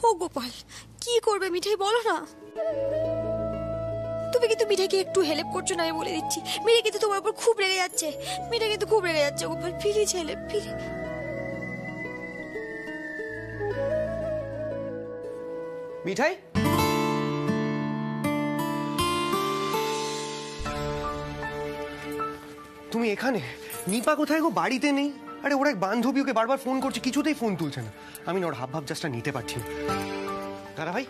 ও গোপাল, কি করবে মিঠাই বলো না। তুমি কিন্তু মিঠাইকে একটু হেল্প করছো না, আমি বলে দিচ্ছি। মিঠাই কিন্তু তোমার উপর খুব রেগে যাচ্ছে, মিঠাই কিন্তু খুব রেগে যাচ্ছে। Gopal please help, please. Mithai, তুমি এখানে? নিপা কোথায় গো? বাড়িতে নেই। আরে ওর এক বান্ধবী, ওকে বারবার ফোন করছে, কিছুতেই ফোন তুলছে না। আমি না ওর হাব ভাব জাস্টটা নিতে পারছি না। দাদা ভাই,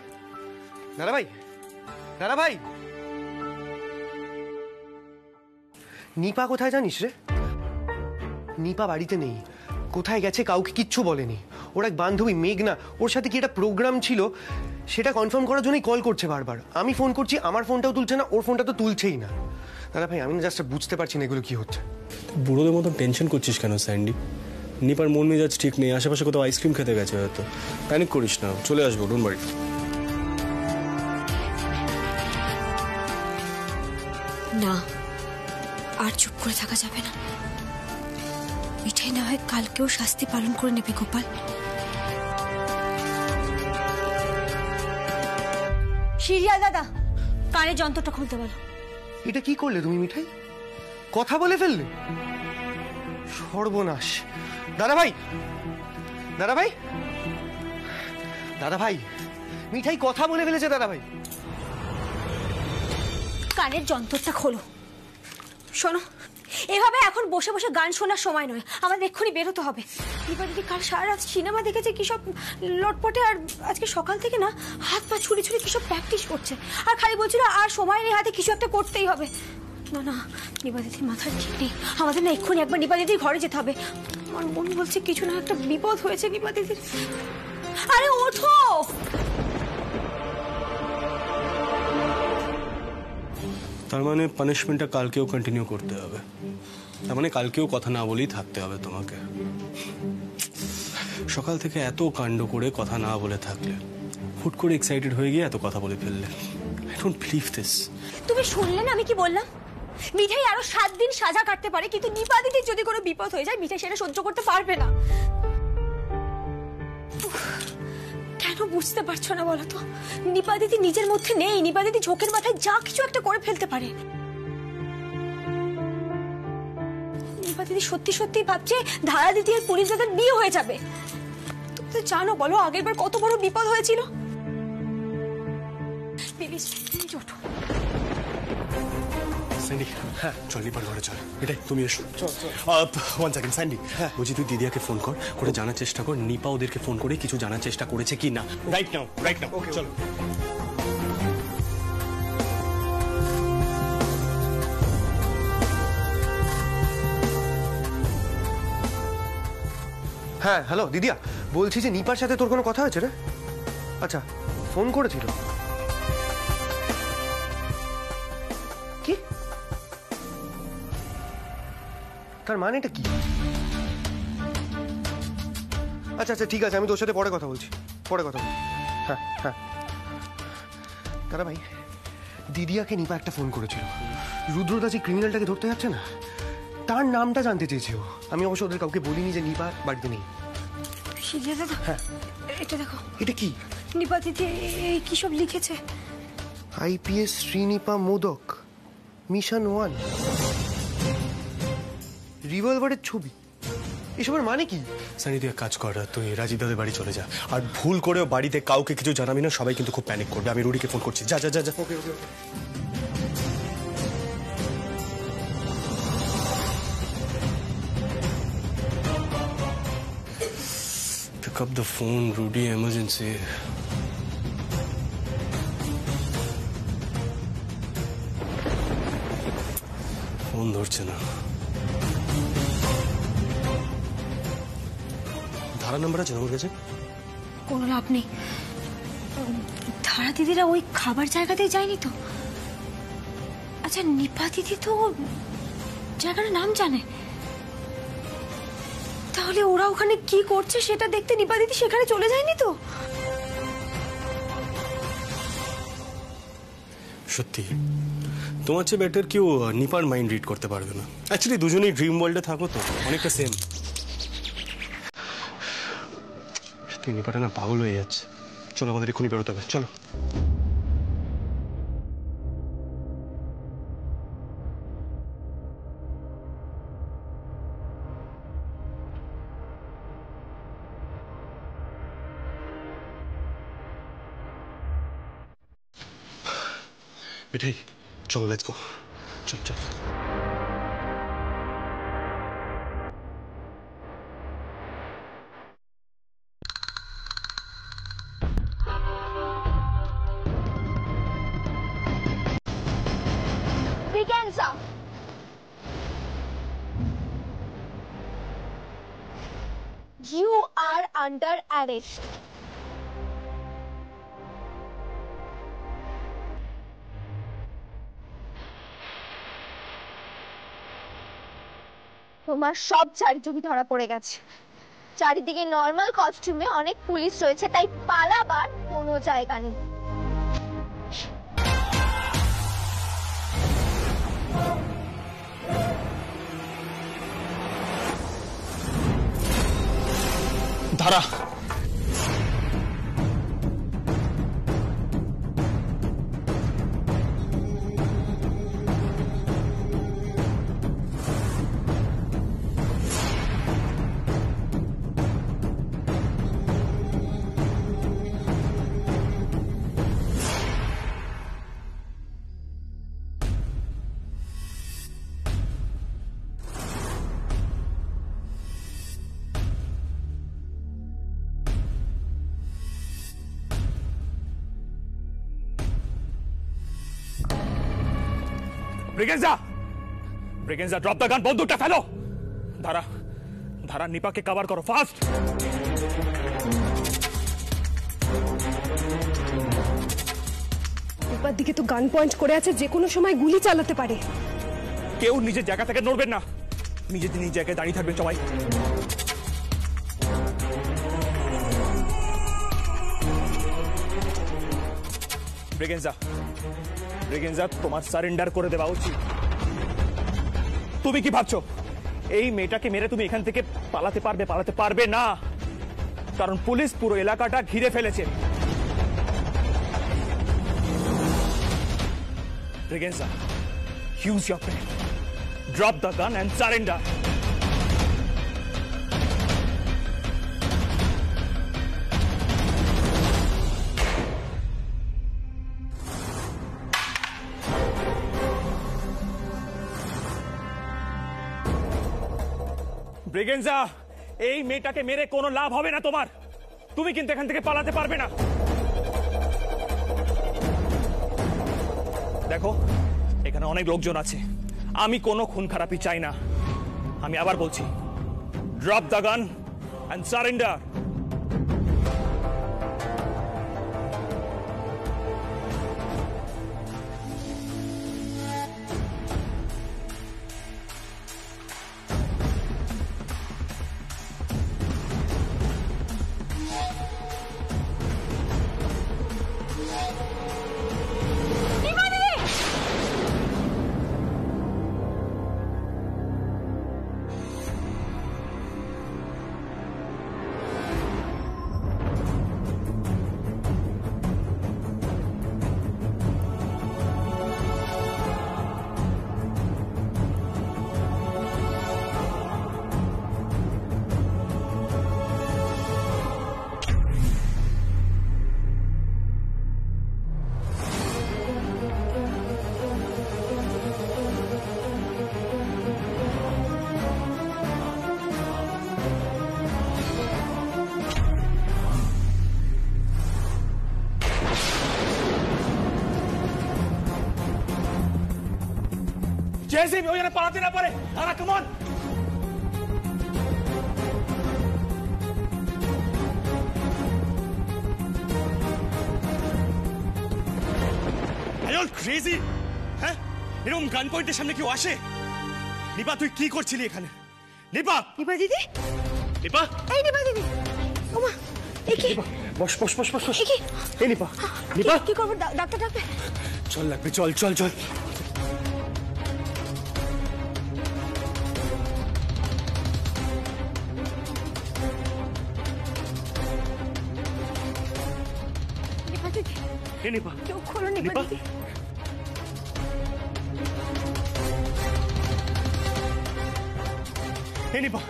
দাদা ভাই, দাদা ভাই, নিপা কোথায় জানিস রে? নিপা বাড়িতে নেই। কোথায় গেছে কাউকে কিচ্ছু বলেনি। ওর এক বান্ধবী মেঘনা, ওর সাথে কি একটা প্রোগ্রাম ছিল সেটা কনফার্ম করার জন্যই কল করছে বারবার। আমি ফোন করছি, আমার ফোনটাও তুলছে না, ওর ফোনটা তো তুলছেই না। দাদা ভাই, আমি না জাস্ট বুঝতে পারছি না এগুলো কি হচ্ছে। বুড়োদের মতন টেনশন করছিস কেন স্যান্ডি? নিপার মন মেজাজ ঠিক নেই, আশেপাশে কোথাও আইসক্রিম খেতে গেছে হয়তো। প্যানিক করিস না, চলে আসবো ডোন্ট ওয়ারি। না, আর চুপ করে থাকা যাবে না। মিঠাই না হয় কালকেও শাস্তি পালন করে নেবে গোপাল। সিরিয়াল দাদা, কানে যন্ত্রটা খুলতে বলো। এটা কি করলে তুমি মিঠাই? কথা বলে ফেললে? সর্বনাশ। দাদা ভাই, দাদা ভাই, দাদা ভাই, মিঠাই কথা বলে ফেলেছে দাদা ভাই। কানের যন্ত্রটা খোলো। শোনো, এভাবে এখন বসে বসে গান শোনার সময় নয়, আমাদের এক্ষুনি বেরোতে হবে। এবার দিদি কাল সারা রাত সিনেমা দেখেছে, কি সব লটপটে, আর আজকে সকাল থেকে না হাত পা ছুড়ে ছুড়ে কি সব প্র্যাকটিস করছে, আর খালি বলছিল আর সময় নেই হাতে, কিছু একটা করতেই হবে। না না, নিপা দিদির মাথার ঠিক নেই, আমাদের না এক্ষুনি একবার নিপা দিদির ঘরে যেতে হবে। আমার মন বলছে কিছু না একটা বিপদ হয়েছে নিপা দিদির। আরে ওঠো। তার মানে পানিশমেন্টটা কালকেও কন্টিনিউ করতে হবে। তার মানে কালকেও কথা না বলেই থাকতে হবে তোমাকে। সকাল থেকে এত কাণ্ড করে কথা না বলে থাকলে, হুট করে এক্সাইটেড হয়ে গিয়ে এত কথা বলে ফেললে। I don't believe this. তুমি শুনলে না আমি কি বললাম? মিঠাই আরো 7 দিন সাজা কাটতে পারে, কিন্তু নিপা দিদির যদি কোনো বিপদ হয়ে যায় মিঠাই সেটা সহ্য করতে পারবে না। কেন বুঝতে পারছো না বলো তো? নিপা দিদি নিজের মধ্যে নেই, নিপা দিদি ঝোঁকের মাথায় যা কিছু একটা করে ফেলতে পারে। নিপা দিদি সত্যি সত্যি ভাবছে ধারা দিদি আর পুলিশ দাদার বিয়ে হয়ে যাবে। তুমি তো জানো বলো আগের বার কত বড় বিপদ হয়েছিল। প্লিজ প্লিজ ওঠো। স্যান্ডি, হ্যাঁ চল নিপার ঘরে চল। এটাই তুমি এসো। ওয়ান সেকেন্ড স্যান্ডি, বলছি তুই দিদিয়াকে ফোন করে জানার চেষ্টা কর নিপা ওদেরকে ফোন করে কিছু জানার চেষ্টা করেছে কি না। Right now, right now. চলো। হ্যাঁ হ্যালো দিদিয়া, বলছি যে নিপার সাথে তোর কোনো কথা হয়েছে রে? আচ্ছা, ফোন করেছিল? কি? তার মানেটা কি? আচ্ছা আচ্ছা ঠিক আছে, আমি তোর সাথে পরে কথা বলছি, পরে কথা বলছি। হ্যাঁ হ্যাঁ দাদা ভাই, দিদিয়াকে নিপা একটা ফোন করেছিল। রুদ্রদা যে ক্রিমিনালটাকে ধরতে যাচ্ছে না, তার নামটা জানতে চেয়েছে ও। আমি অবশ্য ওদের কাউকে বলিনি যে নিপা বাড়িতে নেই। দাদা, হ্যাঁ এটা দেখো। এটা কি? নিপা দিদি কি সব লিখেছে। আইপিএস শ্রীনিপা মোদক, মিশন 1, রিভলভারের ছবি। এসবের মানে কি? সানি তুই এক কাজ কর, তুই রাজীব দাদের বাড়ি চলে যা, আর ভুল করেও বাড়িতে কাউকে কিছু জানাবি না, সবাই কিন্তু খুব প্যানিক করবে। আমি রুডিকে ফোন করছি, যা যা যা যা। ওকে ওকে ওকে। Pick up the phone, Rudy, emergency. Phone ধরছে না। ধারা নাম্বার আছে আমার কাছে? কোনো লাভ নেই। ধারা দিদিরা ওই খাবার জায়গাতেই যায়নি তো? আচ্ছা নিপা দিদি তো জায়গাটার নাম জানে, তাহলে ওরা ওখানে কি করছে সেটা দেখতে নিপা দিদি সেখানে চলে যায়নি তো? সত্যি তোমার চেয়ে বেটার কেউ নিপার মাইন্ড রিড করতে পারবে না। অ্যাকচুয়ালি দুজনেই ড্রিম ওয়ার্ল্ডে থাকো তো, অনেকটা সেম। সত্যি নিপাটা না পাগল হয়ে যাচ্ছে। চলো আমাদের এক্ষুনি বেরোতে হবে, চলো। মিঠাই চলো, লেটস গো, চল চল। Vigenza! You are under arrest. তোমার সব চারিচুকি ধরা পড়ে গেছে। চারিদিকে নর্মাল কস্টিউমে অনেক পুলিশ রয়েছে, তাই পালাবার কোনো জায়গা নেই। ধারা, ব্রিগেন্সা, ব্রিগেন্সা ড্রপ দ্য গান, বন্দুকটা ফেলো। ধারা, ধারা নিপাকে কভার করো, ফাস্ট। নিপার দিকে তো গান পয়েন্ট করে আছে, যে কোনো সময় গুলি চালাতে পারে। কেউ নিজের জায়গা থেকে নড়বেন না, নিজের জায়গায় দাঁড়িয়ে থাকবেন সবাই। ব্রিগেন্সা, ব্রিগেন্সা তোমার সারেন্ডার করে দেওয়া উচিত। তুমি কি ভাবছো এই মেয়েটাকে মেরে তুমি এখান থেকে পালাতে পারবে? পালাতে পারবে না, কারণ পুলিশ পুরো এলাকাটা ঘিরে ফেলেছে। Braganza, use your brain, drop the gun and surrender. Braganza, এই মেয়েটাকে মেরে কোনো লাভ হবে না তোমার, তুমি কিন্তু এখান থেকে পালাতে পারবে না। দেখো এখানে অনেক লোকজন আছে, আমি কোনো খুন খারাপি চাই না। আমি আবার বলছি, drop the gun and surrender. जैसे भी हो यार पालाते ना पड़े। आना come on. Are you all crazy? হ্যাঁ এরকম গান পয়েন্টের সামনে কেউ আসে? নিপা তুই কি করছিলি এখানে? নিপা নিপা দিদি, নিপা এই নিপা দিদি, ওমা এই কি? বস বস বস বস বস। এই কি? এই নিপা নিপা কি করব? ডাক্তার ডাকবে? চল লাগবে, চল চল চল। এ নিপা, চোখ খোলো নিপা নিপা? দিদি। এ নিপা,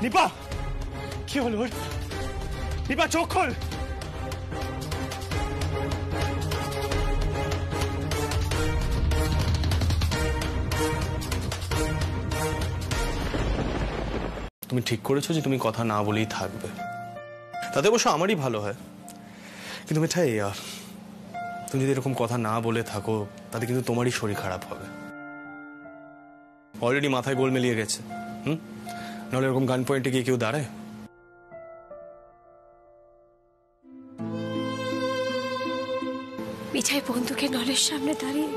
নিপা কি হলো ওর? নিপা চোখ খোল। তুমি ঠিক করেছো যে তুমি কথা না বলেই থাকবে, তাতে অবশ্য আমারই ভালো হয়। কিন্তু মিঠাই, তুমি যদি এরকম কথা না বলে থাকো তাতে কিন্তু তোমারই শরীর খারাপ হবে। অলরেডি মাথায় গোল মিলিয়ে গেছে। নাহলে এরকম গান পয়েন্টে গিয়ে কেউ দাঁড়ায়? মিঠাই বন্ধুকে নলের সামনে দাঁড়িয়ে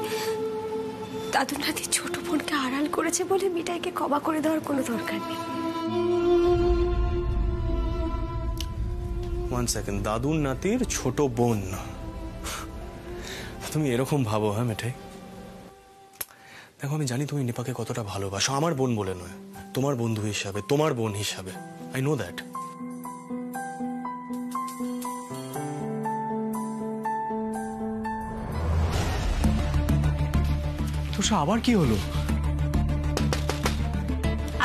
দাদু নাতি ছোট বোনকে আড়াল করেছে বলে মিঠাইকে ক্ষমা করে দেওয়ার কোনো দরকার নেই। 1 সেকেন্ড, দাদুর নাতির ছোট বোন? তুমি এরকম ভাবো? হ্যাঁ মিঠাই, দেখো আমি জানি তুমি নিপাকে কতটা ভালোবাসো, আমার বোন বলে নয়, তোমার বন্ধু হিসাবে, তোমার বোন হিসাবে। I know that. তোষা আবার কি হলো?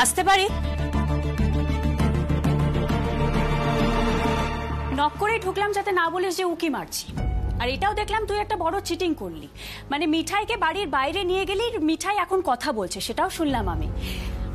আসতে পারি? নক করেই ঢুকলাম যাতে না বলিস যে উকি মারছি। আর এটাও দেখলাম তুই একটা বড় চিটিং করলি, মানে মিঠাইকে বাড়ির বাইরে নিয়ে গেলি, মিঠাই এখন কথা বলছে সেটাও শুনলাম আমি।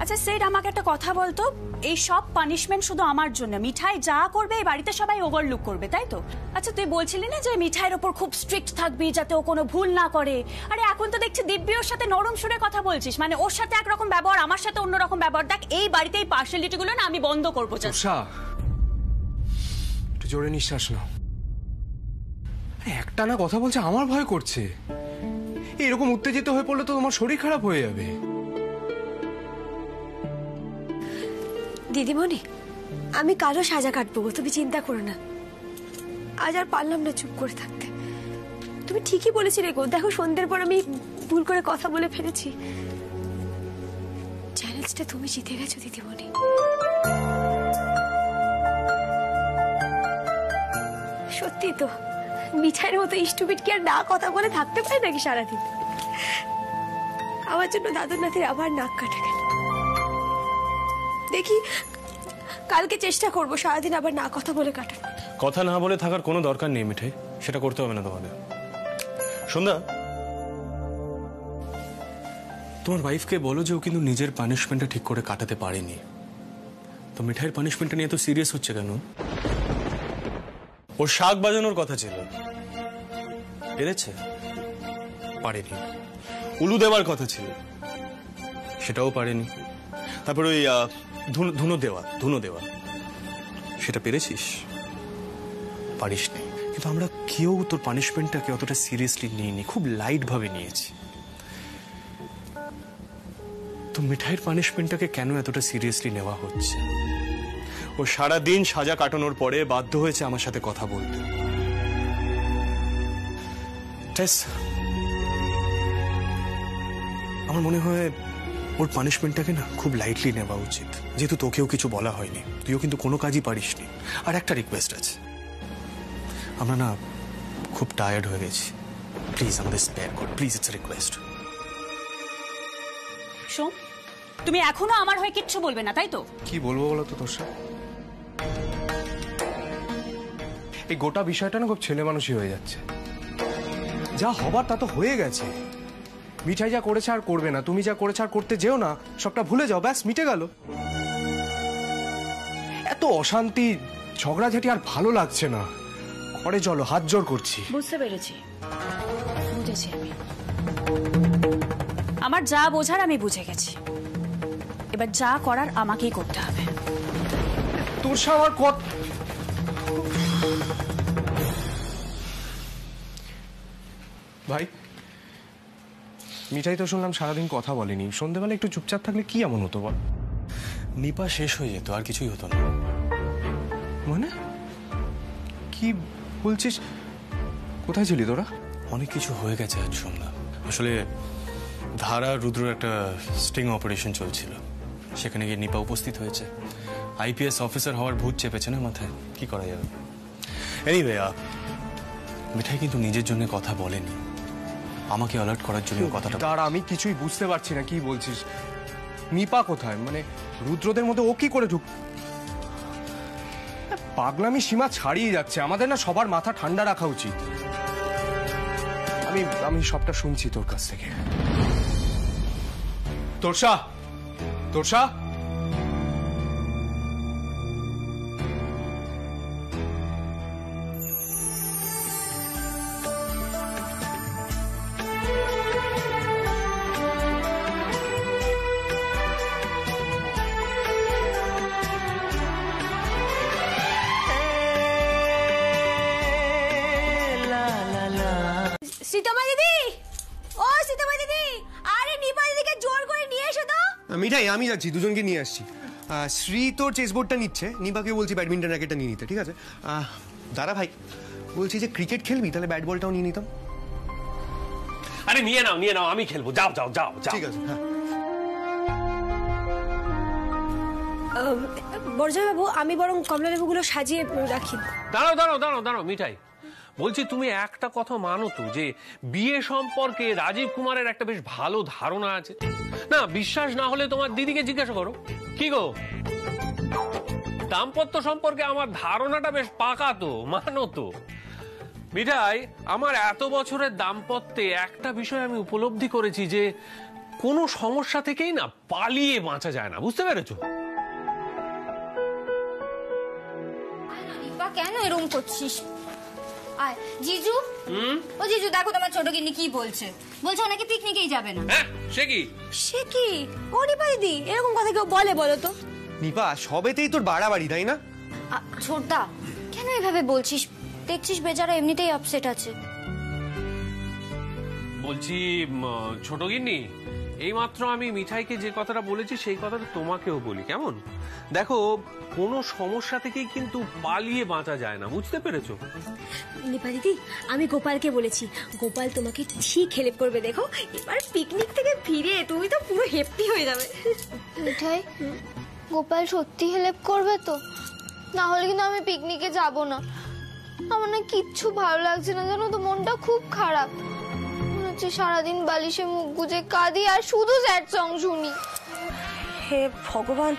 আচ্ছা সেট, আমাকে একটা কথা বলতো, এই সব পানিশমেন্ট শুধু আমার জন্য? মিঠাই যা করবে এই বাড়িতে সবাই ওভারলুক করবে, তাই তো? আচ্ছা তুই বলছিলি না যে মিঠাইয়ের ওপর খুব স্ট্রিক্ট থাকবি যাতে ও কোনো ভুল না করে। আরে এখন তো দেখছি দিব্যি ওর সাথে নরম সুরে কথা বলছিস, মানে ওর সাথে একরকম ব্যবহার, আমার সাথে অন্যরকম ব্যবহার। দেখ এই বাড়িতে এই পার্সিয়ালিটি গুলো না আমি বন্ধ করবো। তোষা, একটু জোরে নিঃশ্বাস নাও। একটা না কথা বলছে, আমার ভয় করছে। এরকম উত্তেজিত হয়ে পড়লে তো তোমার শরীর খারাপ হয়ে যাবে। দিদিমণি, আমি কালো সাজা কাটবো, তুমি চিন্তা করো না। আজ আর পারলাম না চুপ করে থাকতে। তুমি ঠিকই বলেছিলে গো, দেখো সন্ধ্যের পর আমি ভুল করে কথা বলে ফেলেছি। চ্যালেঞ্জটা তুমি জিতে গেছো দিদিমণি। সত্যি তো, মিঠাইয়ের মতো ইষ্টুপিট কি আর না কথা বলে থাকতে পারে নাকি সারাদিন? আমার জন্য দাদুর নাতির আবার নাক কাটা গেল। দেখি কালকে চেষ্টা করবো সারাদিন আবার না কথা বলে কাটানো। কথা না বলে থাকার কোনো দরকার নেই মিঠাই, সেটা করতে হবে না তোমাদের। সন্ধ্যা, তোমার ওয়াইফকে বলো যে ও কিন্তু নিজের পানিশমেন্টটা ঠিক করে কাটাতে পারেনি। তো মিঠাইয়ের পানিশমেন্টটা নিয়ে তো সিরিয়াস হচ্ছে কেন? ওর শাক বাজানোর কথা ছিল, পেরেছে? পারেনি। উলু দেওয়ার কথা ছিল, সেটাও পারেনি। তারপর ওই ধুনো দেওয়া সেটা পেরেছিস? পারিসনি। কিন্তু আমরা কেউ তোর পানিশমেন্টটাকে অতটা সিরিয়াসলি নিইনি, খুব লাইট ভাবে নিয়েছি। তো মিঠাইয়ের পানিশমেন্টটাকে কেন এতটা সিরিয়াসলি নেওয়া হচ্ছে? ও সারাদিন সাজা কাটানোর পরে বাধ্য হয়েছে আমার সাথে কথা বলতে। আমার মনে হয় ওর পানিশমেন্টটাকে না খুব লাইটলি নেওয়া উচিত, যেহেতু তোকেও কিছু বলা হয়নি, তুইও কিন্তু কোনো কাজই পারিসনি। আর একটা রিকোয়েস্ট আছে, আমরা না খুব টায়ার্ড হয়ে গেছি, প্লিজ আমাদের স্পেয়ার কর, প্লিজ, ইটস এ রিকোয়েস্ট। শোন, তুমি এখনো আমার হয়ে কিচ্ছু বলবে না, তাই তো? কি বলবো বলো তো তোষা, এই গোটা বিষয়টা না খুব ছেলে মানুষই হয়ে যাচ্ছে। যা হবার তা তো হয়ে গেছে। মিঠাই যা করেছে আর করবে না, তুমি যা করেছে আর করতে যেও না, সবটা ভুলে যাও, ব্যাস মিটে গেল। এত অশান্তি ঝগড়াঝাটি আর ভালো লাগছে না। ঘরে চলো, হাত জোর করছি। বুঝতে পেরেছি, বুঝেছি আমি। আমার যা বোঝার আমি বুঝে গেছি, এবার যা করার আমাকেই করতে হবে। তোর আমার কত ভাই, মিঠাই তো শুনলাম সারাদিন কথা বলেনি, সন্ধ্যেবেলা একটু চুপচাপ থাকলে কি এমন হতো বল? নিপা শেষ হয়ে যেত, আর কিছুই হতো না। মানে কি বলছিস? কোথায় ছিলি তোরা? অনেক কিছু হয়ে গেছে আজ সন্ধ্যা। আসলে ধারা রুদ্রর একটা স্টিং অপারেশন চলছিল, সেখানে গিয়ে নিপা উপস্থিত হয়েছে। আইপিএস অফিসার হওয়ার ভূত চেপেছে না মাথায়, কি করা যাবে। এনিওয়ে, মিঠাই কিন্তু নিজের জন্য কথা বলেনি, আমাকে অ্যালার্ট করার জন্য কথাটা। তার আমি কিছুই বুঝতে পারছি না কি বলছিস। নিপা কোথায়, মানে রুদ্রদের মধ্যে ও কি করে ঢুক? পাগলামি সীমা ছাড়িয়ে যাচ্ছে, আমাদের না সবার মাথা ঠান্ডা রাখা উচিত। আমি সবটা শুনছি তোর কাছ থেকে। তোরসা, তোরসা, সীতামা দিদি, ও সীতামা দিদি, আরে নিপা দিদিকে জোর করে নিয়ে এসো তো। মিঠাই আমি যাচ্ছি, দুজনকে নিয়ে আসছি। শ্রী তোর চেস বোর্ডটা নিচ্ছে, নিপাকে বলছি ব্যাডমিন্টন র্যাকেটটা নিয়ে নিতে, ঠিক আছে? দাদা ভাই বলছি যে ক্রিকেট খেলবি, তাহলে ব্যাট বলটাও নিয়ে নিতাম। আরে নিয়ে নাও, আমি খেলবো। যাও যাও যাও যাও। ঠিক আছে, হ্যাঁ। বর্জয় বাবু, আমি বরং কমলা লেবুগুলো সাজিয়ে রাখি। দাঁড়াও মিঠাই, বলছি তুমি একটা কথা মানো তো, যে বিয়ে সম্পর্কে রাজীব কুমারের একটা বেশ ভালো ধারণা আছে। না বিশ্বাস না হলে তোমার দিদিকে জিজ্ঞাসা করো। কি গো, দাম্পত্য সম্পর্কে আমার ধারণাটা বেশ পাকা তো, মানো তো। মিঠাই, আমার এত বছরের দাম্পত্যে একটা বিষয় আমি উপলব্ধি করেছি, যে কোনো সমস্যা থেকেই না পালিয়ে বাঁচা যায় না, বুঝতে পেরেছো? কেন এরকম করছিস? আয় জিজু। ও জিজু, দেখো তোমার ছোট গিন্নি কি বলছে। বলছে নাকি পিকনিকেই যাবে না। হ্যাঁ, সে কি ও নিপা দিদি, এরকম কথা কেউ বলে বলো তো? নিপা, সবেতেই তোর বাড়াবাড়ি, তাই না? ছোটদা, কেন এভাবে বলছিস? দেখছিস বেচারা এমনিতেই আপসেট আছে। বলছি ছোট গিন্নি, এইমাত্র আমি মিঠাইকে যে কথাটা বলেছি সেই কথাটা তোমাকেও বলি, কেমন? দেখো, কোনো সমস্যা থেকেই কিন্তু পালিয়ে বাঁচা যায় না, বুঝতে পেরেছো? নিপা দিদি, আমি গোপালকে বলেছি, গোপাল তোমাকে ঠিক হেল্প করবে। দেখো, এবার পিকনিক থেকে ফিরে তুমি তো পুরো হ্যাপি হয়ে যাবে। মিঠাই, গোপাল সত্যি হেল্প করবে তো? না হলে কিন্তু আমি পিকনিকে যাব না। আমার না কিচ্ছু ভালো লাগছে না, জানো তো, মনটা খুব খারাপ। মনে হচ্ছে সারাদিন বালিশে মুখ গুজে কাঁদি আর শুধু স্যাড সং শুনি। হে ভগবান।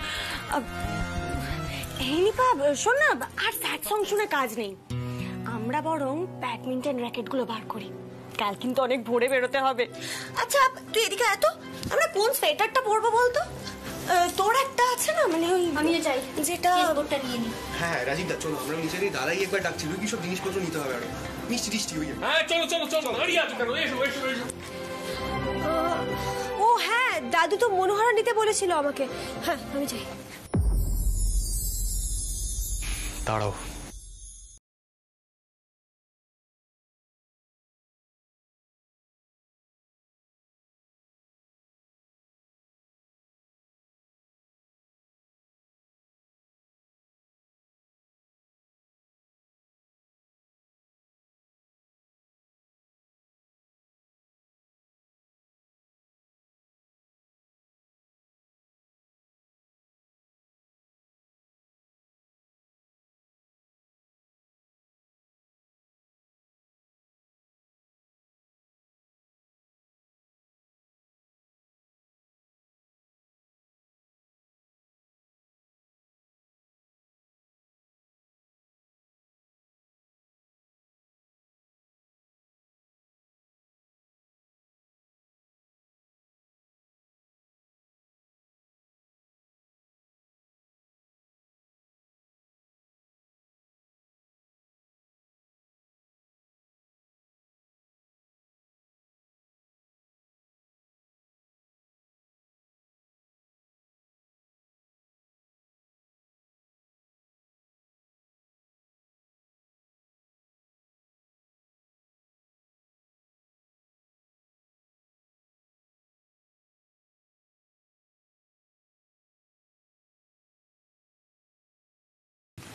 হে নিপা, শোন না, আর স্যাড সং শুনে কাজ নেই। আমরা বরং ব্যাডমিন্টন র্যাকেট গুলো বার করি, কাল কিন্তু অনেক ভোরে বেরোতে হবে। আচ্ছা তুই এদিকে আয় তো, আমরা কোন সোয়েটারটা পরবো বলতো? তোর একটা আছে না, মানে ওই আমিও চাই যেটা বোর্ডটা নিয়ে নি। হ্যাঁ রাজীব দা, চলো আমরা নিচে দাদাই একবার ডাকছিল, কি সব জিনিসপত্র নিতে হবে আরো। মিষ্টি টিষ্টি ওই। হ্যাঁ চলো, দাঁড়িয়ে আছো কেন? এসো। ও হ্যাঁ, দাদু তো মনোহরা নিতে বলেছিল আমাকে। হ্যাঁ আমি যাই। দাঁড়াও,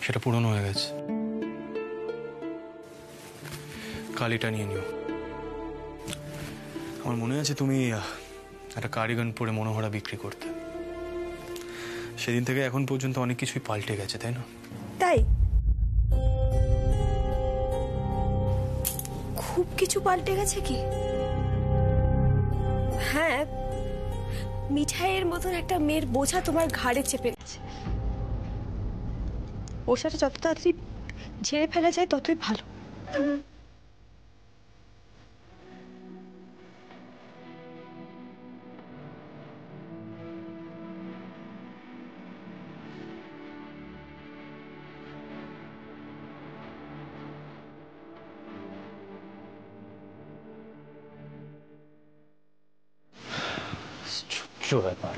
সেটা পুরনো হয়ে গেছে, কালিটা নিয়ে নিও। আমার মনে আছে তুমি একটা কারিগন পরে মনোহরা বিক্রি করতে। সেদিন থেকে এখন পর্যন্ত অনেক কিছুই পাল্টে গেছে, তাই না? তাই খুব কিছু পাল্টে গেছে কি? হ্যাঁ, মিঠাইয়ের মতন একটা মেয়ের বোঝা তোমার ঘাড়ে চেপে গেছে। বোঝাটা যত তাড়াতাড়ি ঝেড়ে ফেলা যায় ততই ভালো। ব্যাপার,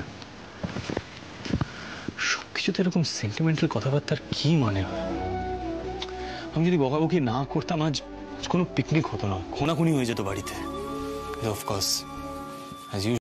সবকিছুতে এরকম সেন্টিমেন্টাল কথাবার্তার কি মানে হয়? আমি যদি বকাবকি না করতাম আজ কোনো পিকনিক হতো না, খুনাখুনি হয়ে যেত বাড়িতে। অফকোর্স অ্যাজ ইউ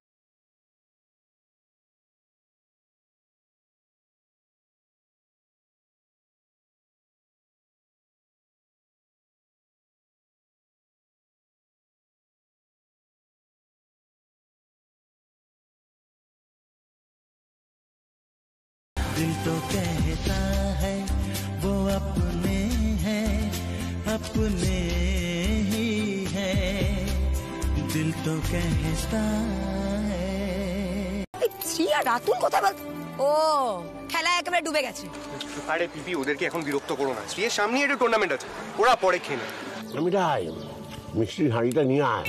दिल तो कहता है वो अपने हैं, अपने ही हैं, दिल तो कहता है। শ্রী আর রাতুল কথা বল। ও খেলা একেবারে ডুবে গেছে। আরে পিপি, ওদেরকে এখন বিরক্ত করো না। শ্রীয়ের সামনে একটা টুর্নামেন্ট আছে, ওরা পরে খেয়ে নেয়। আমি যাই, মিষ্টির হাঁড়িটা নিয়ে আয়।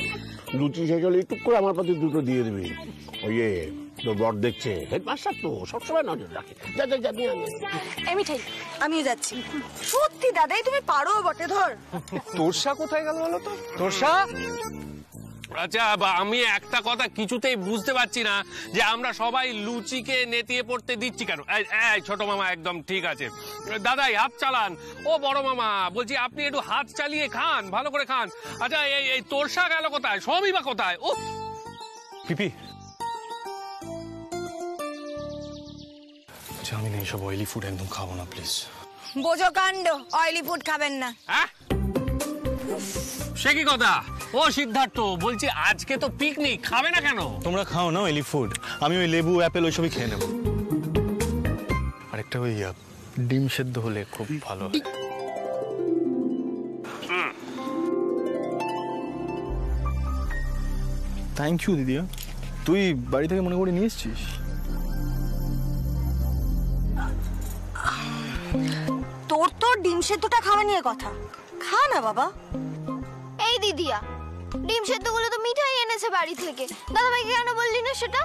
লুচি শেষ হলে টুক করে আমার পাতে দুটো দিয়ে দিবি। ওই তোর বর দেখছে, হেডমাস্টার তো সবসময় নজর রাখে। যা যা যা নিয়ে আয়। এই মিঠাই, আমিও যাচ্ছি। সত্যি দাদাই তুমি পারো বটে। ধর তোরসা কোথায় গেল বলো তো? তোরসা, আচ্ছা, আমি একটা কথা কিছুতেই বুঝতে পারছি না যে আমরা সবাই লুচিকে নেতিয়ে পড়তে দিচ্ছি কেন। এই ছোট মামা একদম ঠিক আছে, দাদাই হাত চালান। ও বড় মামা বলছি আপনি একটু হাত চালিয়ে খান, ভালো করে খান। আচ্ছা, এই তোরসা গেল কোথায়? সবই বা কোথায়? ও পিপি, আমি না এইসব অয়েলি ফুড একদম খাবো না, প্লিজ। বোঝো কাণ্ড, অয়েলি ফুড খাবেন না। হ্যাঁ, সে কি কথা? ও সিদ্ধার্থ, বলছি আজকে তো পিকনিক, খাবে না কেন? তোমরা খাও না অয়েলি ফুড, আমি ওই লেবু অ্যাপেল ওইসবই খেয়ে নেব। আরেকটা ওই ডিম সেদ্ধ হলে খুব ভালো হয়। থ্যাংক ইউ দিদিয়া, তুই বাড়ি থেকে মনে করে নিয়ে এসছিস। তোর তো ডিম সেদ্ধটা খাওয়া নিয়ে কথা, খা না বাবা। এই দিদিয়া, ডিম সেদ্ধগুলো তো মিঠাই এনেছে বাড়ি থেকে, দাদাভাইকে কেন বললি না সেটা?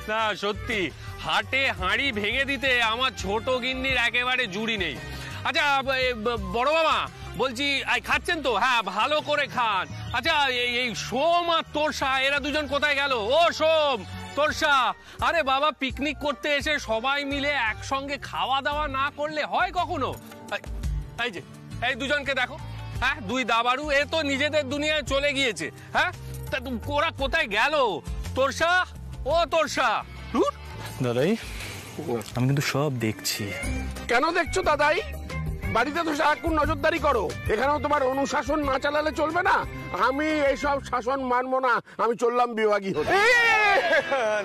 না সত্যি, হাটে হাঁড়ি ভেঙে দিতে আমার ছোট গিন্নির একেবারে জুড়ি নেই। আচ্ছা বড় মামা বলছি খাচ্ছেন তো? হ্যাঁ, ভালো করে খান। আচ্ছা, এই সোম আর তোরসা এরা দুজন কোথায় গেল? ও সোম, তোরসা, আরে বাবা, পিকনিক করতে এসে সবাই মিলে একসঙ্গে খাওয়া দাওয়া না করলে হয় কখনো? এই যে এই দুজনকে দেখো, হ্যাঁ, দুই দাবাড়ু, এ তো নিজেদের দুনিয়ায় চলে গিয়েছে। হ্যাঁ, তা ওরা কোথায় গেল? তোরসা, ও তোরসা। দাদাই, আমি কিন্তু সব দেখছি। কেন দেখছো দাদাই? বাড়িতে তো সারাক্ষণ নজরদারি করো, এখানেও তোমার অনুশাসন না চালালে চলবে না। আমি এইসব শাসন মানবো না, আমি চললাম বিভাগী হতে।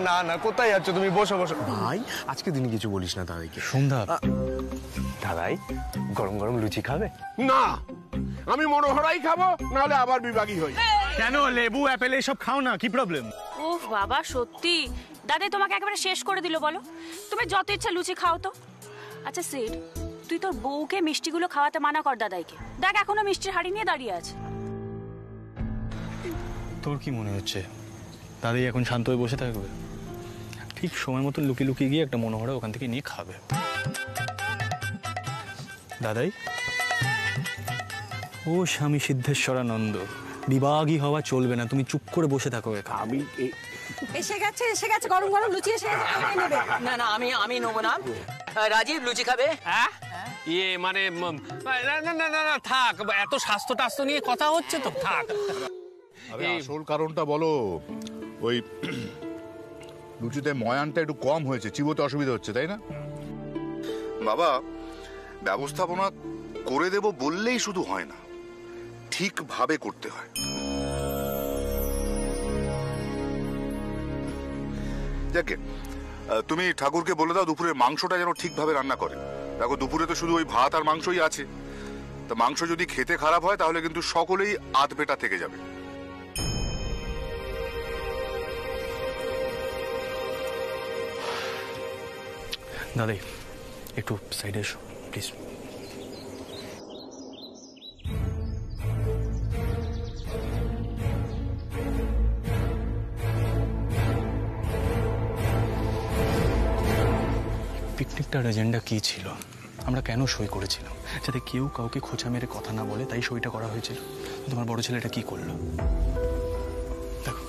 না না, কোথায় যাচ্ছ তুমি? বসো বসো ভাই, আজকে দিনে কিছু বলিস না দাদাইকে। সন্ধ্যা, দাদাই গরম গরম লুচি খাবে? না, আমি মনোহরাই খাবো, নাহলে আবার বিভাগী হই। কেন? লেবু অ্যাপেল এসব খাও না, কি প্রবলেম? উফ বাবা, সত্যি দাদাই তোমাকে একেবারে শেষ করে দিল। বলো, তুমি যত ইচ্ছা লুচি খাও তো। আচ্ছা সেট, তুই তোর বউকে মিষ্টিগুলো খাওয়াতে মানা কর দাদাইকে। দেখ, এখনো মিষ্টির হাড়ি নিয়ে দাঁড়িয়ে আছে। তোর কি মনে হচ্ছে দাদাই এখন শান্ত হয়ে বসে থাকবে? ঠিক সময় মতন লুকিয়ে লুকিয়ে গিয়ে একটা মনোহরা ওখান থেকে নিয়ে খাবে। দাদাই, ও স্বামী সিদ্ধেশ্বরানন্দ, বিভাগী হওয়া চলবে না, তুমি চুপ করে বসে থাকো। আমি এসে গেছে গরম গরম লুচি এসে গেছে। না না, আমি নেবো না। রাজীব লুচি খাবে? হ্যাঁ, মানে না না না না, থাক, এত স্বাস্থ্য টাস্থ্য নিয়ে কথা হচ্ছে তো, থাক। আসল কারণটা বলো। ওই লুচিতে ময়ানটা একটু কম হয়েছে, চিবোতে অসুবিধা হচ্ছে, তাই না? বাবা, ব্যবস্থাপনা করে দেব বললেই শুধু হয় না, ঠিকভাবে করতে হয়। যাকে তুমি ঠাকুরকে বলে দাও দুপুরের মাংসটা যেন ঠিকভাবে রান্না করে। দেখো দুপুরে তো শুধু ওই ভাত আর মাংসই আছে, তা মাংস যদি খেতে খারাপ হয় তাহলে কিন্তু সকলেই আধ পেটা থেকে যাবে। দাদাই একটু সাইডে এসো প্লিজ। পিকনিকটার এজেন্ডা কি ছিল, আমরা কেন সই করেছিলাম? যাতে কেউ কাউকে খোঁচা মেরে কথা না বলে, তাই সইটা করা হয়েছিল। তোমার বড় ছেলেটা কি করলো দেখো,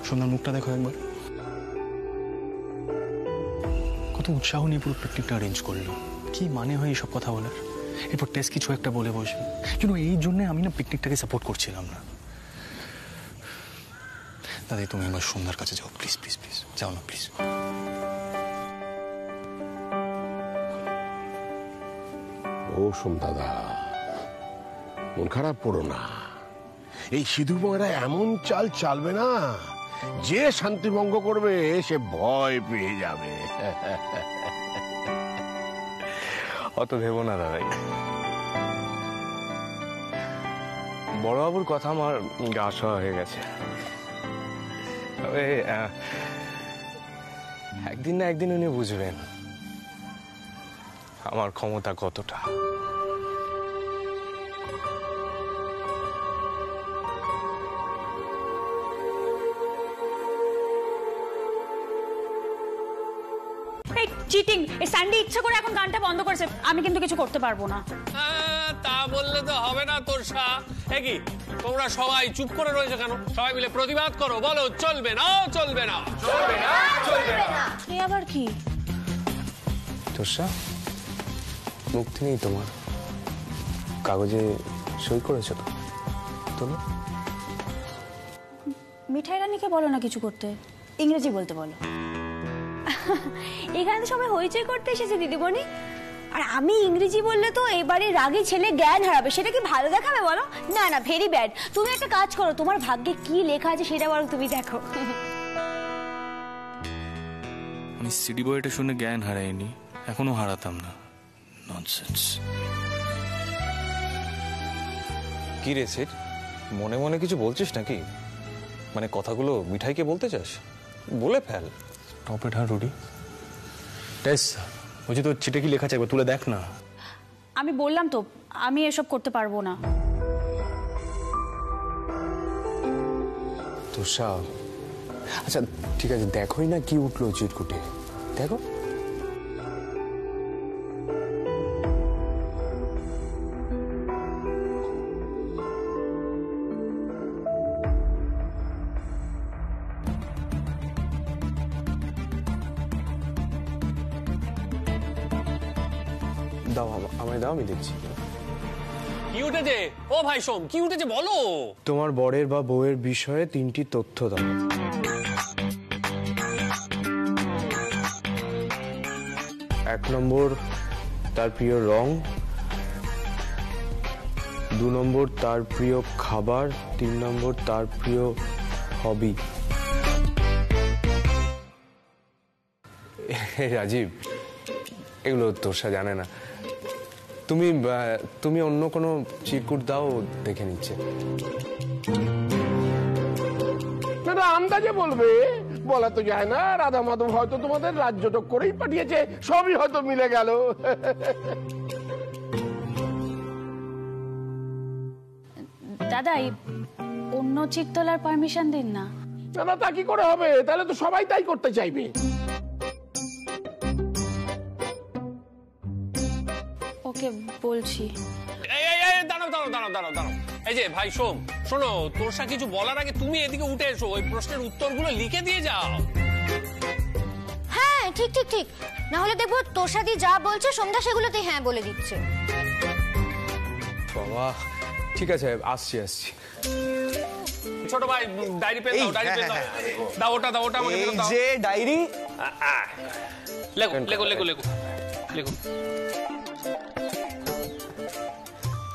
সুন্দর মুখটা দেখো একবার, কত উৎসাহ নিয়ে পুরো পিকনিকটা অ্যারেঞ্জ করলো। কি মানে হয় এইসব কথা বলার? এরপর টেস্ট কিছু একটা বলে বসবে। কিন্তু এই জন্য আমি না পিকনিকটাকে সাপোর্ট করছিলাম না। দাদি তুমি আমার সন্ধ্যার কাছে যাও প্লিজ প্লিজ প্লিজ, যাও না প্লিজ। ও সোম দাদা, মন খারাপ করো না। এই সিধু ময়রা এমন চাল চালবে না, যে শান্তিভঙ্গ করবে সে ভয় পেয়ে যাবে। অত ভেবো না দাদাই, বড়বাবুর কথা আমার গা সওয়া হয়ে গেছে। তবে একদিন না একদিন উনি বুঝবেন আমার ক্ষমতা কতটা। চিটিং, এই স্যান্ডি ইচ্ছা করে এখন গানটা বন্ধ করেছে, আমি কিন্তু কিছু করতে পারবো না। তা বললে তো হবে না তোরসা। কি তোমরা সবাই চুপ করে রয়েছে কেন? সবাই মিলে প্রতিবাদ করো, বলো চলবে না চলবে না চলবে না চলবে না। এ আবার কি? তোরসা, মুক্তি নেই তোমার, কাগজে সই করেছো তো? তোলো। মিঠাই রানীকে বলো না কিছু করতে, ইংরেজি বলতে বলো। এখানে তো সবাই হইচই করতে এসেছে দিদিমণি, আর আমি ইংরেজি বললে তো এবারে রাগী ছেলে জ্ঞান হারাবে। সেটা কি ভালো দেখাবে বলো? না না, ভেরি ব্যাড। তুমি একটা কাজ করো, তোমার ভাগ্যে কি লেখা আছে সেটা বলো, তুমি দেখো। আমি সিডি বইটা শুনে জ্ঞান হারাইনি, এখনো হারাতাম না। ননসেন্স। কি রে সেট, মনে মনে কিছু বলছিস নাকি? মানে কথাগুলো মিঠাইকে বলতে চাস? বলে ফেল। টপে ঢা রুডি টেস, বলছি তোর চিঠে কি লেখা আছে একবার তুলে দেখ না। আমি বললাম তো আমি এসব করতে পারবো না। তোরসা, আচ্ছা ঠিক আছে, দেখোই না কি উঠলো চিটকুটে, দেখো। দাও আমায় দাও, আমি দেখছি। কি উঠেছে? ও ভাই সোম, কি উঠেছে বলো। তোমার বরের বা বউয়ের বিষয়ে 3টি তথ্য দাও। 1 নম্বর তার প্রিয় রং, 2 নম্বর তার প্রিয় খাবার, 3 নম্বর তার প্রিয় হবি। রাজীব, এগুলো তোরসা জানে না। তুমি অন্য কোনো চিরকুট দাও, দেখে নিচ্ছে। না আন্দাজে বলবে, বলা তো যায় না। রাধা মাধব হয়তো তোমাদের রাজ্যটক করেই পাঠিয়েছে, সবই হয়তো মিলে গেল। দাদা, অন্য চিট তোলার পারমিশন দিন না। না তা কি করে হবে? তাহলে তো সবাই তাই করতে চাইবে। ওকে বলছি। দাঁড়াও। এই যে ভাই সোম, শোনো, তোরসা কিছু বলার আগে তুমি এদিকে উঠে এসো, ওই প্রশ্নের উত্তরগুলো লিখে দিয়ে যাও। হ্যাঁ ঠিক ঠিক ঠিক, না হলে দেখবো তোরসাদি যা বলছে সন্ধ্যা সেগুলোতে হ্যাঁ বলে দিচ্ছে। বাবা ঠিক আছে, আসছি। ছোট ভাই ডায়েরি পেন দাও, ডায়েরি পেন দাও, ওটা আমাকে দাও। যে ডায়েরি, লেখো।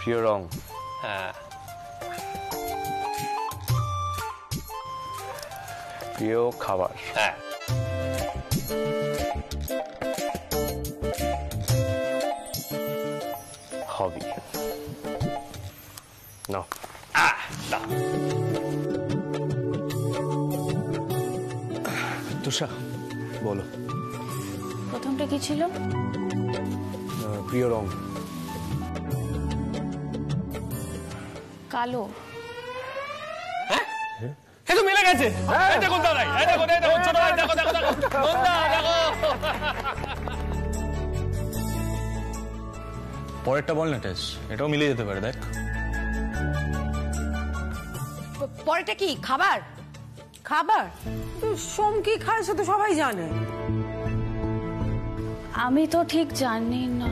প্রিয় রং, হ্যাঁ। প্রিয় খাবার, হ্যাঁ। হবি না তুষা বলো। প্রথমটা কি ছিল? প্রিয় রং। কালো। এ তো মিলে গেছে। এই দেখো দাঁড়াই, এই দেখো, এই দেখো, ছোট ভাই দেখো, দেখো, দেখো, বন্ধা, দেখো। পরেরটা বল না টেস, এটাও মিলে যেতে পারে, দেখ। পরেরটা কি? খাবার? খাবার সোম কি খায় সে তো সবাই জানে। আমি তো ঠিক জানি না।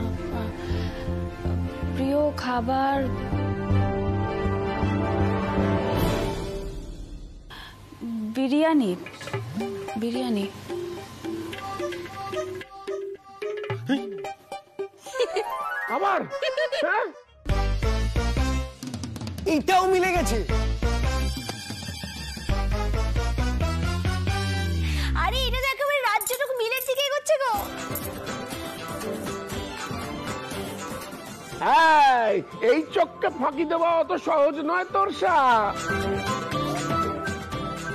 প্রিয় খাবার বিরিয়ানি। বিরিয়ানি। আবার এটাও মিলে গেছে। আরে এটা তো একেবারে রাজ্যটুকু মিলের দিকে এগোচ্ছে গো। এই চোখকে ফাঁকি দেওয়া অত সহজ নয় তোরসা।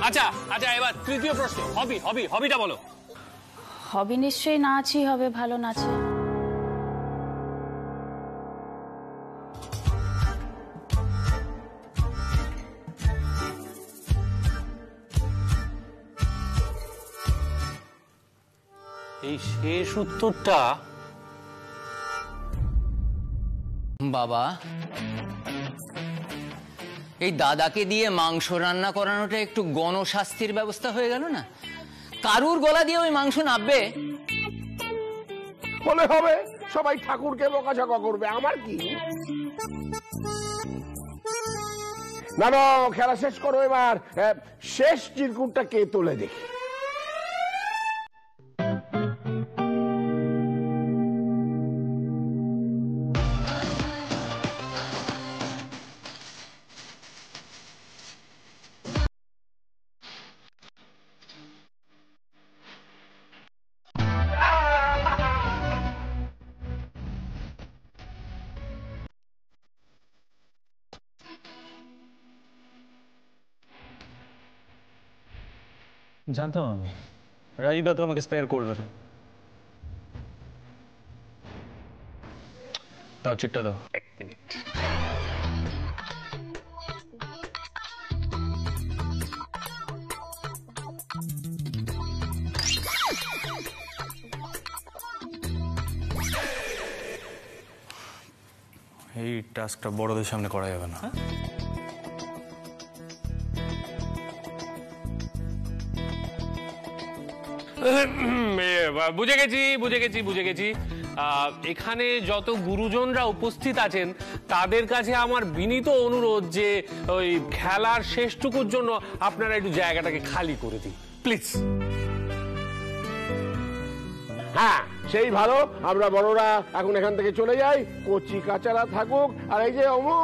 আচ্ছা আচ্ছা, এবার তৃতীয় প্রশ্ন, হবি হবি হবিটা বলো। হবি নিশ্চয়ই নাচই হবে, ভালো নাচে। এই শেষ উত্তরটা বাবা, এই দাদাকে দিয়ে মাংস রান্না করানোটা একটু গণশাস্তির ব্যবস্থা হয়ে গেল না? কারুর গলা দিয়ে ওই মাংস নাববে? বলে হবে, সবাই ঠাকুরকে বকাঝকা করবে, আমার কি? না না, খেলা শেষ করো এবার। শেষ চিরকুটটা কে তোলে দেখি। জানতাম আমি রাজীব দা তো আমাকে স্পেয়ার করবে না। দাও চিটটা দাও। এক মিনিট। এই টাস্কটা বড়দের সামনে করা যাবে না। বুঝে গেছি বুঝে গেছি বুঝে গেছি। এখানে যত গুরুজনরা উপস্থিত আছেন তাদের কাছে আমার বিনীত অনুরোধ যে ওই খেলার শেষটুকুর জন্য আপনারা একটু জায়গাটাকে খালি করে দিন প্লিজ। হ্যাঁ, সেই ভালো। আমরা বড়রা এখন এখান থেকে চলে যাই, কচি কাচারা থাকুক। আর এই যে অমু,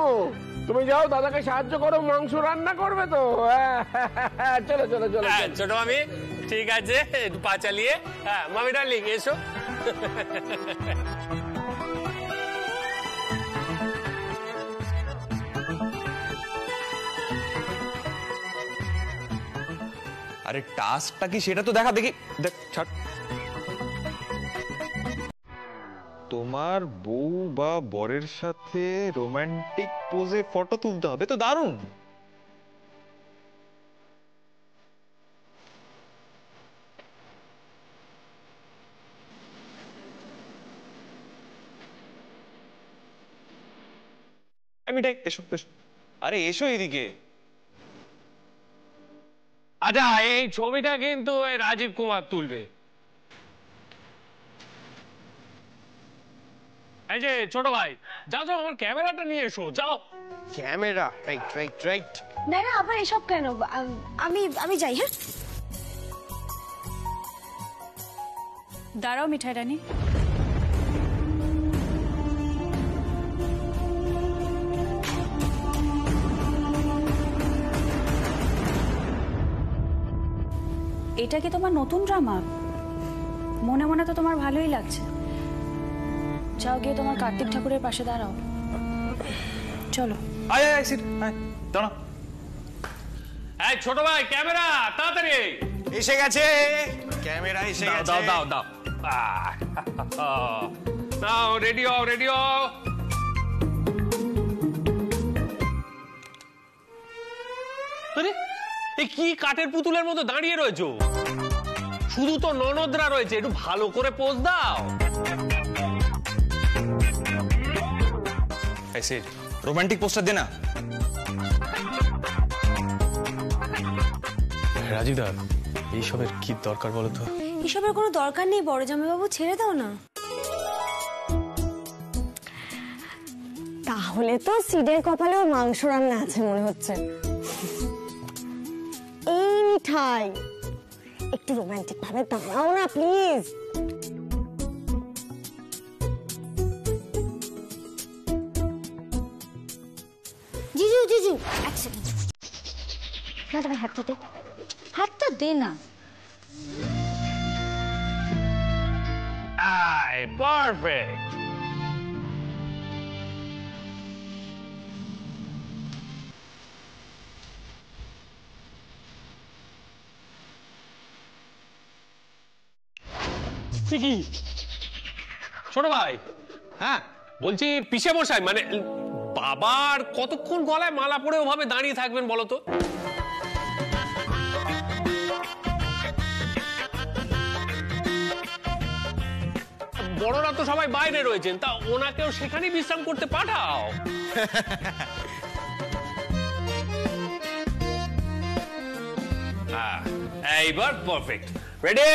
তুমি যাও দাদাকে সাহায্য করো, মাংস রান্না করবে তো। চলো চলো চলো। ছোট মামি ঠিক আছে, একটু পা চালিয়ে। হ্যাঁ মামি ডার্লিং এসো। আরে টাস্কটা কি সেটা তো দেখা দেখি। দেখ ছাড়। তোমার বউ বা বরের সাথে রোমান্টিক পোজে ফটো তুলতে হবে, তো দারুণ। আমি এসো এসো। আরে এসো এদিকে। আচ্ছা, এই ছবিটা কিন্তু রাজীব কুমার তুলবে। এই যে ছোট ভাই, যাও যাও, আমার ক্যামেরাটা নিয়ে এসো, যাও। ক্যামেরা? Right right right. না না, আবার এসব কেন? আমি যাই। হ্যাঁ দাঁড়াও মিঠাই রানী। এটা কি তোমার নতুন ড্রামা? মনে মনে তো তোমার ভালোই লাগছে। যাও গিয়ে তোমার কার্তিক ঠাকুরের পাশে দাঁড়াও। চলো। আয় আয় সিট, আয় দাঁড়া। এই ছোট ভাই ক্যামেরা তাড়াতাড়ি এসে গেছে, ক্যামেরা এসে গেছে। দাও দাও দাও নাও, রেডি হও রেডি হও। আরে এই কি কাঠের পুতুলের মতো দাঁড়িয়ে রয়েছো? শুধু তো ননদরা রয়েছে, একটু ভালো করে পোজ দাও। রোমান্টিক পোস্টার দে না। রাজীব দা, এইসবের কি দরকার বলো তো? এসবের কোনো দরকার নেই বড় জামাইবাবু, ছেড়ে দাও না। তাহলে তো সিডের কপালেও মাংস রান্না আছে মনে হচ্ছে। এই মিঠাই একটু রোমান্টিক ভাবে দাঁড়াও না প্লিজ। জিজু জিজু এক সেকেন্ড, না তোমার হাতটা দে, হাতটা দে না। পারফেক্ট। কি ছোট ভাই? হ্যাঁ বলছি পিসে মশাই, মানে বাবার কতক্ষণ গলায় মালা পরে ওভাবে দাঁড়িয়ে থাকবেন বলো তো? বড়রা তো সবাই বাইরে রয়েছেন, তা ওনাকেও সেখানেই বিশ্রাম করতে পাঠাও। এইবার পারফেক্ট। রেডি?